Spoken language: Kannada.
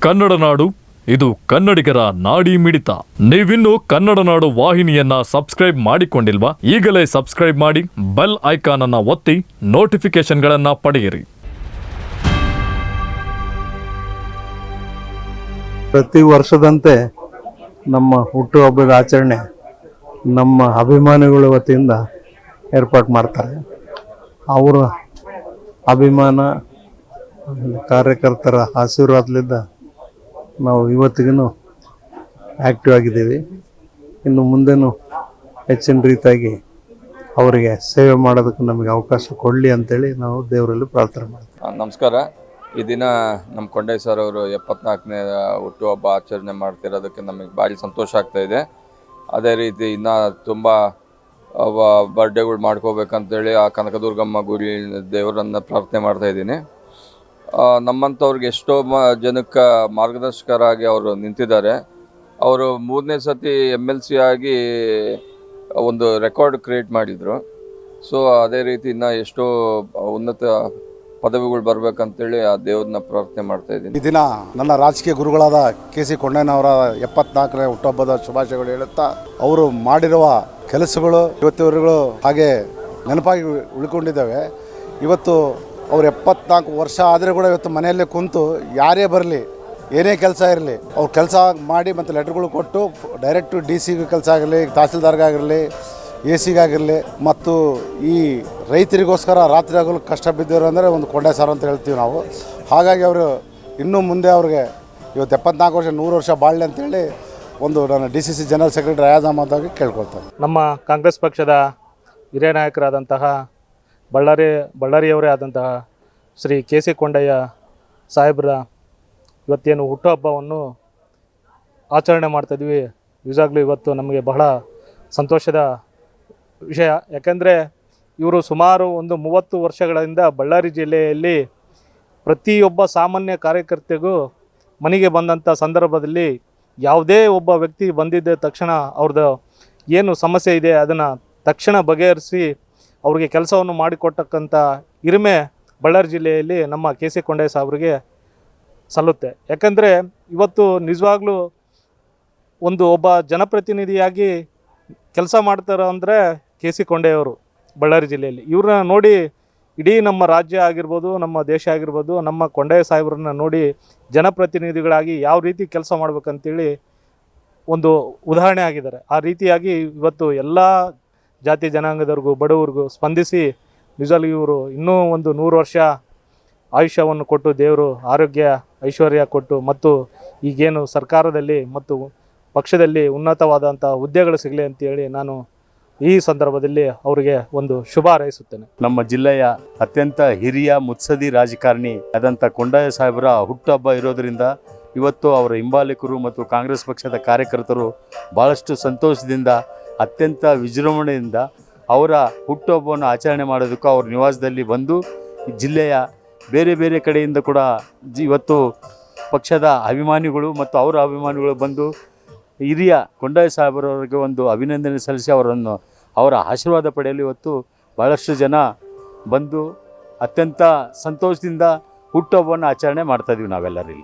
ಕನ್ನಡ ನಾಡು, ಇದು ಕನ್ನಡಿಗರ ನಾಡಿ ಮಿಡಿತ. ನೀವಿನ್ನು ಕನ್ನಡ ನಾಡು ವಾಹಿನಿಯನ್ನ ಸಬ್ಸ್ಕ್ರೈಬ್ ಮಾಡಿಕೊಂಡಿಲ್ವಾ? ಈಗಲೇ ಸಬ್ಸ್ಕ್ರೈಬ್ ಮಾಡಿ, ಬೆಲ್ ಐಕಾನ್ ಅನ್ನ ಒತ್ತಿ ನೋಟಿಫಿಕೇಶನ್ಗಳನ್ನ ಪಡೆಯಿರಿ. ಪ್ರತಿ ವರ್ಷದಂತೆ ನಮ್ಮ ಹುಟ್ಟುಹಬ್ಬದ ಆಚರಣೆ ನಮ್ಮ ಅಭಿಮಾನಿಗಳ ವತಿಯಿಂದ ಏರ್ಪಾಡು ಮಾಡ್ತಾರೆ. ಅವರ ಅಭಿಮಾನ ಕಾರ್ಯಕರ್ತರ ಆಶೀರ್ವಾದದಿಂದ ನಾವು ಇವತ್ತಿಗೂ ಆ್ಯಕ್ಟಿವ್ ಆಗಿದ್ದೀವಿ. ಇನ್ನು ಮುಂದೆನೂ ಹೆಚ್ಚಿನ ರೀತಿಯಾಗಿ ಅವರಿಗೆ ಸೇವೆ ಮಾಡೋದಕ್ಕೆ ನಮಗೆ ಅವಕಾಶ ಕೊಡಲಿ ಅಂತೇಳಿ ನಾವು ದೇವರಲ್ಲಿ ಪ್ರಾರ್ಥನೆ ಮಾಡ್ತೀವಿ. ನಮಸ್ಕಾರ. ಈ ದಿನ ನಮ್ಮ ಕೊಂಡಯ್ಯ ಸರ್ ಅವರು 74ನೇ ಹುಟ್ಟುಹಬ್ಬ ಆಚರಣೆ ಮಾಡ್ತಿರೋದಕ್ಕೆ ನಮಗೆ ಭಾರಿ ಸಂತೋಷ ಆಗ್ತಾ ಇದೆ. ಅದೇ ರೀತಿ ಇನ್ನು ತುಂಬ ಬರ್ಡೇಗಳು ಮಾಡ್ಕೋಬೇಕಂತೇಳಿ ಆ ಕನಕದುರ್ಗಮ್ಮ ಗುಡಿ ದೇವರನ್ನು ಪ್ರಾರ್ಥನೆ ಮಾಡ್ತಾಯಿದ್ದೀನಿ. ನಮ್ಮಂಥವ್ರಿಗೆ ಎಷ್ಟೋ ಜನಕ್ಕೆ ಮಾರ್ಗದರ್ಶಕರಾಗಿ ಅವರು ನಿಂತಿದ್ದಾರೆ. ಅವರು 3ನೇ ಸತಿ MLC ಆಗಿ ಒಂದು ರೆಕಾರ್ಡ್ ಕ್ರಿಯೇಟ್ ಮಾಡಿದರು. ಸೊ ಅದೇ ರೀತಿ ಇನ್ನು ಎಷ್ಟೋ ಉನ್ನತ ಪದವಿಗಳು ಬರಬೇಕಂತೇಳಿ ಆ ದೇವ್ರನ್ನ ಪ್ರಾರ್ಥನೆ ಮಾಡ್ತಾ ಇದ್ದೀನಿ. ಈ ದಿನ ನನ್ನ ರಾಜಕೀಯ ಗುರುಗಳಾದ KC ಕೊಂಡಯ್ಯನವರ 74ನೇ ಹುಟ್ಟುಹಬ್ಬದ ಶುಭಾಶಯಗಳು ಹೇಳುತ್ತಾ, ಅವರು ಮಾಡಿರುವ ಕೆಲಸಗಳು ಇವತ್ತಿವರೆಗೂ ಹಾಗೆ ನೆನಪಾಗಿ ಉಳ್ಕೊಂಡಿದ್ದಾವೆ. ಇವತ್ತು ಅವ್ರು 74 ವರ್ಷ ಆದರೆ ಕೂಡ ಇವತ್ತು ಮನೆಯಲ್ಲೇ ಕುಂತು ಯಾರೇ ಬರಲಿ, ಏನೇ ಕೆಲಸ ಇರಲಿ, ಅವ್ರು ಕೆಲಸ ಮಾಡಿ ಮತ್ತು ಲೆಟರ್ಗಳು ಕೊಟ್ಟು ಡೈರೆಕ್ಟು DC ಕೆಲಸ ಆಗಲಿ, ತಹಸೀಲ್ದಾರ್ಗಾಗಿರಲಿ, AC ಮತ್ತು ಈ ರೈತರಿಗೋಸ್ಕರ ರಾತ್ರಿ ಆಗಲು ಕಷ್ಟ ಬಿದ್ದರು ಅಂದರೆ ಒಂದು ಕೊಂಡಯ್ಯ ಸರ್ ಅಂತ ಹೇಳ್ತೀವಿ ನಾವು. ಹಾಗಾಗಿ ಅವರು ಇನ್ನೂ ಮುಂದೆ ಅವ್ರಿಗೆ ಇವತ್ತು 74 ವರ್ಷ 100 ವರ್ಷ ಬಾಳಲಿ ಅಂತೇಳಿ ಒಂದು ನನ್ನ DCC general secretary Ayaz Ahmad ಆಗಿ ಕೇಳ್ಕೊಳ್ತಾರೆ. ನಮ್ಮ ಕಾಂಗ್ರೆಸ್ ಪಕ್ಷದ ಹಿರಿಯ ನಾಯಕರಾದಂತಹ ಬಳ್ಳಾರಿಯವರೇ ಆದಂತಹ ಶ್ರೀ KC ಕೊಂಡಯ್ಯ ಸಾಹೇಬ್ರ ಇವತ್ತೇನು ಹುಟ್ಟುಹಬ್ಬವನ್ನು ಆಚರಣೆ ಮಾಡ್ತಾಯಿದ್ವಿ. ನಿಜವಾಗ್ಲೂ ಇವತ್ತು ನಮಗೆ ಬಹಳ ಸಂತೋಷದ ವಿಷಯ. ಯಾಕೆಂದರೆ ಇವರು ಸುಮಾರು ಒಂದು 30 ವರ್ಷಗಳಿಂದ ಬಳ್ಳಾರಿ ಜಿಲ್ಲೆಯಲ್ಲಿ ಪ್ರತಿಯೊಬ್ಬ ಸಾಮಾನ್ಯ ಕಾರ್ಯಕರ್ತೆಗೂ ಮನೆಗೆ ಬಂದಂಥ ಸಂದರ್ಭದಲ್ಲಿ ಯಾವುದೇ ಒಬ್ಬ ವ್ಯಕ್ತಿ ಬಂದಿದ್ದ ತಕ್ಷಣ ಅವ್ರದ್ದು ಏನು ಸಮಸ್ಯೆ ಇದೆ ಅದನ್ನು ತಕ್ಷಣ ಬಗೆಹರಿಸಿ ಅವ್ರಿಗೆ ಕೆಲಸವನ್ನು ಮಾಡಿಕೊಟ್ಟಕ್ಕಂಥ ಹಿರಿಮೆ ಬಳ್ಳಾರಿ ಜಿಲ್ಲೆಯಲ್ಲಿ ನಮ್ಮ KC ಕೊಂಡಯ್ಯ ಸಾಹೇಬ್ರಿಗೆ ಸಲ್ಲುತ್ತೆ. ಯಾಕಂದರೆ ಇವತ್ತು ನಿಜವಾಗ್ಲೂ ಒಬ್ಬ ಜನಪ್ರತಿನಿಧಿಯಾಗಿ ಕೆಲಸ ಮಾಡ್ತಾರೆ ಅಂದರೆ KC ಕೊಂಡಯ್ಯವರು ಬಳ್ಳಾರಿ ಜಿಲ್ಲೆಯಲ್ಲಿ. ಇವ್ರನ್ನ ನೋಡಿ ಇಡೀ ನಮ್ಮ ರಾಜ್ಯ ಆಗಿರ್ಬೋದು, ನಮ್ಮ ದೇಶ ಆಗಿರ್ಬೋದು, ನಮ್ಮ ಕೊಂಡಯ್ಯ ಸಾಹೇಬ್ರನ್ನ ನೋಡಿ ಜನಪ್ರತಿನಿಧಿಗಳಾಗಿ ಯಾವ ರೀತಿ ಕೆಲಸ ಮಾಡ್ಬೇಕಂತೇಳಿ ಒಂದು ಉದಾಹರಣೆ ಆಗಿದ್ದಾರೆ. ಆ ರೀತಿಯಾಗಿ ಇವತ್ತು ಎಲ್ಲ ಜಾತಿ ಜನಾಂಗದವ್ರಿಗೂ ಬಡವ್ರಿಗೂ ಸ್ಪಂದಿಸಿ ನಿಜವಾಗ್ಲೂ ಇವರು ಇನ್ನೂ ಒಂದು 100 ವರ್ಷ ಆಯುಷ್ಯವನ್ನು ಕೊಟ್ಟು ದೇವರು ಆರೋಗ್ಯ ಐಶ್ವರ್ಯ ಕೊಟ್ಟು ಮತ್ತು ಈಗೇನು ಸರ್ಕಾರದಲ್ಲಿ ಮತ್ತು ಪಕ್ಷದಲ್ಲಿ ಉನ್ನತವಾದಂಥ ಹುದ್ದೆಗಳು ಸಿಗಲಿ ಅಂತೇಳಿ ನಾನು ಈ ಸಂದರ್ಭದಲ್ಲಿ ಅವರಿಗೆ ಒಂದು ಶುಭ ಹಾರೈಸುತ್ತೇನೆ. ನಮ್ಮ ಜಿಲ್ಲೆಯ ಅತ್ಯಂತ ಹಿರಿಯ ಮುತ್ಸದಿ ರಾಜಕಾರಣಿ ಆದಂಥ ಕೊಂಡಯ್ಯ ಸಾಹೇಬರ ಹುಟ್ಟುಹಬ್ಬ ಇರೋದರಿಂದ ಇವತ್ತು ಅವರ ಹಿಂಬಾಲಕರು ಮತ್ತು ಕಾಂಗ್ರೆಸ್ ಪಕ್ಷದ ಕಾರ್ಯಕರ್ತರು ಭಾಳಷ್ಟು ಸಂತೋಷದಿಂದ ಅತ್ಯಂತ ವಿಜೃಂಭಣೆಯಿಂದ ಅವರ ಹುಟ್ಟುಹಬ್ಬವನ್ನು ಆಚರಣೆ ಮಾಡೋದಕ್ಕೂ ಅವ್ರ ನಿವಾಸದಲ್ಲಿ ಬಂದು ಜಿಲ್ಲೆಯ ಬೇರೆ ಬೇರೆ ಕಡೆಯಿಂದ ಕೂಡ ಇವತ್ತು ಪಕ್ಷದ ಅಭಿಮಾನಿಗಳು ಮತ್ತು ಅವರ ಅಭಿಮಾನಿಗಳು ಬಂದು ಹಿರಿಯ ಕೊಂಡಯ್ಯ ಸಾಹೇಬರವರಿಗೆ ಒಂದು ಅಭಿನಂದನೆ ಸಲ್ಲಿಸಿ ಅವರ ಆಶೀರ್ವಾದ ಪಡೆಯಲು ಇವತ್ತು ಭಾಳಷ್ಟು ಜನ ಬಂದು ಅತ್ಯಂತ ಸಂತೋಷದಿಂದ ಹುಟ್ಟುಹಬ್ಬವನ್ನು ಆಚರಣೆ ಮಾಡ್ತಾಯಿದ್ದೀವಿ ನಾವೆಲ್ಲರಲ್ಲಿ.